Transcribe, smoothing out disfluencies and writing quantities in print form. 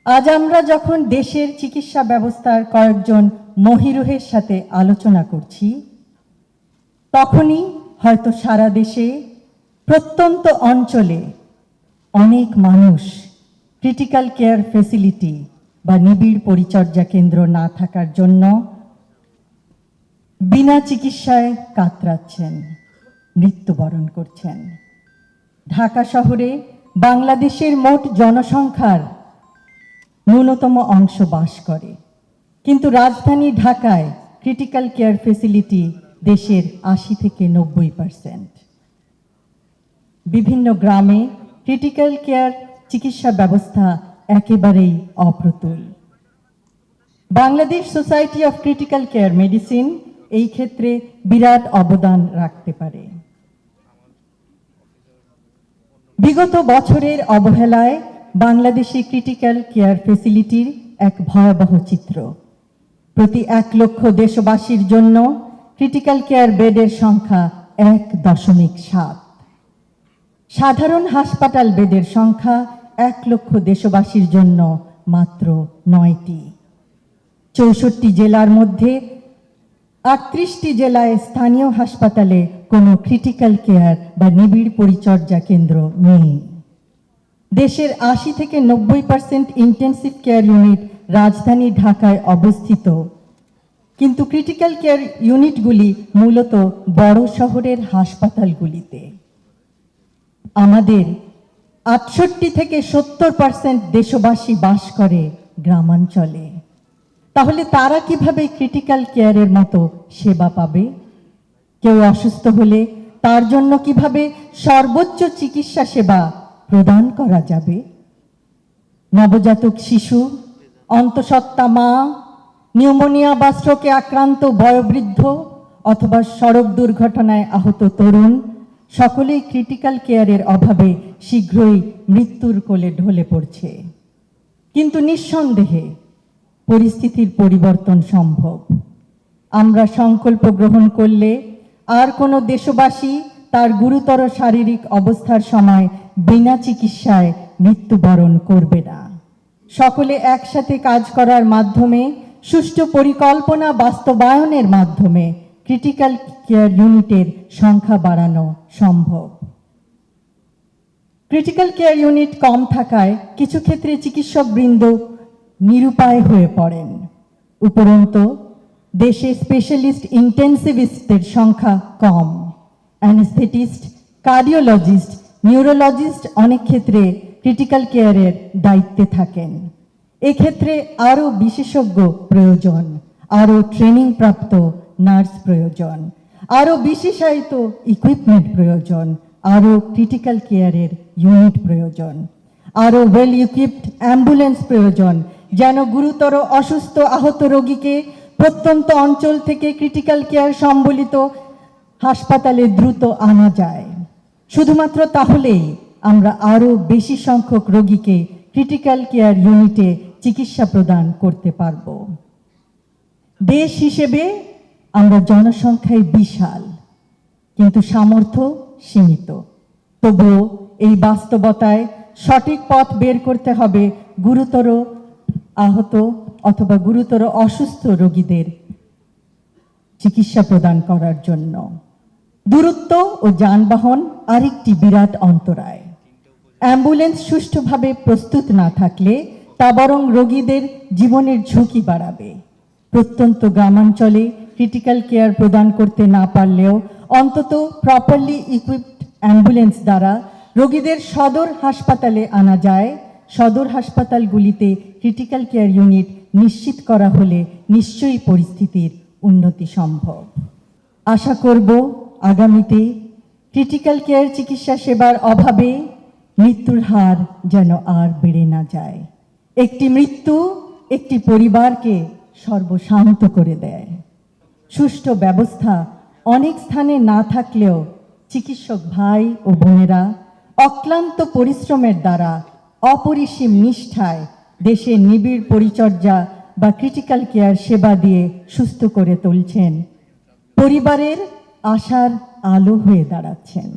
আজ আমরা যখন দেশের চিকিৎসা ব্যবস্থার কয়েকজন মহিরুহের সাথে আলোচনা করছি, তখনই হয়তো সারা দেশে প্রত্যন্ত অঞ্চলে অনেক মানুষ ক্রিটিক্যাল কেয়ার ফ্যাসিলিটি বা নিবিড় পরিচর্যা কেন্দ্র না থাকার জন্য বিনা চিকিৎসায় কাতরাচ্ছেন, মৃত্যুবরণ করছেন। ঢাকা শহরে বাংলাদেশের মোট জনসংখ্যার ন্যূনতম অংশ বাস করে, কিন্তু রাজধানী ঢাকায় ক্রিটিক্যাল কেয়ার ফ্যাসিলিটি দেশের ৮০ থেকে ৯০%। বিভিন্ন গ্রামে ক্রিটিক্যাল কেয়ার চিকিৎসা ব্যবস্থা একেবারেই অপ্রতুল। Bangladesh society of critical care medicine এই ক্ষেত্রে বিরাট অবদান রাখতে পারে। বিগত বছরের অবহেলায় বাংলাদেশে ক্রিটিক্যাল কেয়ার ফ্যাসিলিটির এক ভয়াবহ চিত্র। প্রতি ১ লক্ষ দেশবাসীর জন্য ক্রিটিক্যাল কেয়ার বেডের সংখ্যা ১.৭। সাধারণ হাসপাতাল বেডের সংখ্যা ১ লক্ষ দেশবাসীর জন্য মাত্র ৯টি। ৬৪ জেলার মধ্যে ৩৮টি জেলায় স্থানীয় হাসপাতালে কোনো ক্রিটিক্যাল কেয়ার বা নিবিড় পরিচর্যা কেন্দ্র নেই। দেশের ৮০ থেকে ৯০% ইন্টেন্সিভ কেয়ার ইউনিট রাজধানী ঢাকায় অবস্থিত, কিন্তু ক্রিটিক্যাল কেয়ার ইউনিটগুলি মূলত বড় শহরের হাসপাতালগুলিতে। আমাদের ৬৮ থেকে ৭০% দেশবাসী বাস করে গ্রামাঞ্চলে। তাহলে তারা কিভাবে ক্রিটিক্যাল কেয়ারের মতো সেবা পাবে? কেউ অসুস্থ হলে তার জন্য কিভাবে সর্বোচ্চ চিকিৎসা সেবা প্রদান করা যাবে? নবজাতক শিশু, অন্তঃসত্ত্বা মা, নিউমোনিয়া বা স্ট্রোকে আক্রান্ত বয়োবৃদ্ধ অথবা সড়ক দুর্ঘটনায় আহত তরুণ সকলেই ক্রিটিক্যাল কেয়ারের অভাবে শীঘ্রই মৃত্যুর কোলে ঢলে পড়ছে। কিন্তু নিঃসন্দেহে পরিস্থিতির পরিবর্তন সম্ভব। আমরা সংকল্প গ্রহণ করলে আর কোনো দেশবাসী তার গুরুতর শারীরিক অবস্থার সময় বিনা চিকিৎসায় মৃত্যুবরণ করবে না। সকলে একসাথে কাজ করার মাধ্যমে, সুষ্ঠু পরিকল্পনা বাস্তবায়নের মাধ্যমে ক্রিটিক্যাল কেয়ার ইউনিটের সংখ্যা বাড়ানো সম্ভব। ক্রিটিক্যাল কেয়ার ইউনিট কম থাকায় কিছু ক্ষেত্রে চিকিৎসকবৃন্দ নিরুপায় হয়ে পড়েন। উপরন্তু দেশে স্পেশালিস্ট ইন্টেন্সিভিস্টদের সংখ্যা কম। অ্যানেস্থেটিস্ট, কার্ডিওলজিস্ট, নিউরোলজিস্ট অনেক ক্ষেত্রে ক্রিটিক্যাল কেয়ারের দায়িত্বে থাকেন। এক্ষেত্রে আরও বিশেষজ্ঞ প্রয়োজন, আরও ট্রেনিং প্রাপ্ত নার্স প্রয়োজন, আরও বিশেষায়িত ইকুইপমেন্ট প্রয়োজন, আরও ক্রিটিক্যাল কেয়ারের ইউনিট প্রয়োজন, আরও ওয়েল ইকুইপড অ্যাম্বুলেন্স প্রয়োজন, যেন গুরুতর অসুস্থ আহত রোগীকে প্রত্যন্ত অঞ্চল থেকে ক্রিটিক্যাল কেয়ার সম্বলিত হাসপাতালে দ্রুত আনা যায়। শুধুমাত্র তাহলেই আমরা আরও বেশি সংখ্যক রোগীকে ক্রিটিক্যাল কেয়ার ইউনিটে চিকিৎসা প্রদান করতে পারব। দেশ হিসেবে আমরা জনসংখ্যায় বিশাল, কিন্তু সামর্থ্য সীমিত। তবুও এই বাস্তবতায় সঠিক পথ বের করতে হবে গুরুতর আহত অথবা গুরুতর অসুস্থ রোগীদের চিকিৎসা প্রদান করার জন্য। দূরত্ব ও যানবাহন আরেকটি বিরাট অন্তরায়। অ্যাম্বুলেন্স সুষ্ঠুভাবে প্রস্তুত না থাকলে তা বরং রোগীদের জীবনের ঝুঁকি বাড়াবে। প্রত্যন্ত গ্রামাঞ্চলে ক্রিটিক্যাল কেয়ার প্রদান করতে না পারলেও অন্তত প্রপারলি ইকুইপড অ্যাম্বুলেন্স দ্বারা রোগীদের সদর হাসপাতালে আনা যায়। সদর হাসপাতালগুলিতে ক্রিটিক্যাল কেয়ার ইউনিট নিশ্চিত করা হলে নিশ্চয়ই পরিস্থিতির উন্নতি সম্ভব। আশা করব আগামীতে ক্রিটিক্যাল কেয়ার চিকিৎসা সেবার অভাবে মৃত্যুর হার যেন আর বেড়ে না যায়। একটি মৃত্যু একটি পরিবারকে সর্বশান্ত করে দেয়। সুষ্ঠু ব্যবস্থা অনেক স্থানে না থাকলেও চিকিৎসক ভাই ও বোনেরা অক্লান্ত পরিশ্রমের দ্বারা অপরিসীম নিষ্ঠায় দেশের নিবিড় পরিচর্যা বা ক্রিটিক্যাল কেয়ার সেবা দিয়ে সুস্থ করে তুলছেন, পরিবারের আশার আলো হয়ে দাঁড়াচ্ছেন।